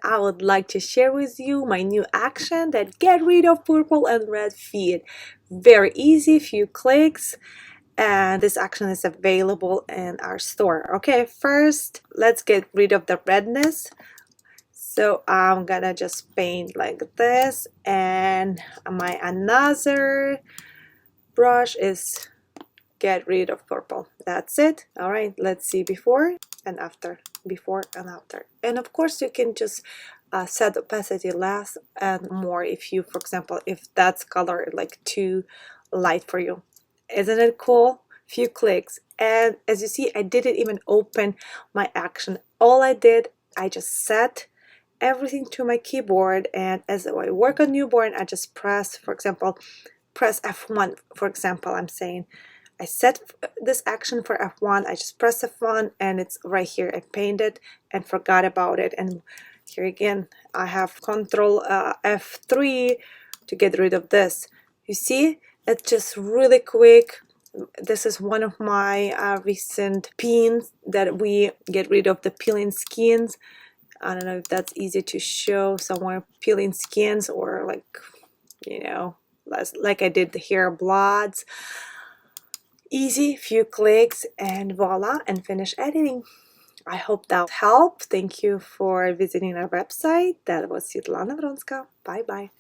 I would like to share with you my new action that get rid of purple and red feet. Very easy, few clicks, and this action is available in our store. Okay, first let's get rid of the redness. So I'm gonna just paint like this, and my another brush is get rid of purple. That's it. All right, let's see before and after, before and after. And of course you can just set opacity less and more if you, for example, if that's color like too light for you. Isn't it cool? Few clicks, and as you see, I didn't even open my action. All I did, I just set everything to my keyboard, and as I work on newborn, I just press, for example, press F1, for example. I'm saying I set this action for F1, I just press F1 and it's right here. I painted and forgot about it, and here again I have Control F3 to get rid of this. You see, it's just really quick. This is one of my recent pins that we get rid of the peeling skins. I don't know if that's easy to show somewhere, peeling skins, or like, you know, like I did the hair bloods. Easy, few clicks, and voila, and finish editing. I hope that helped. Thank you for visiting our website. That was Svetlana Vronska. Bye bye.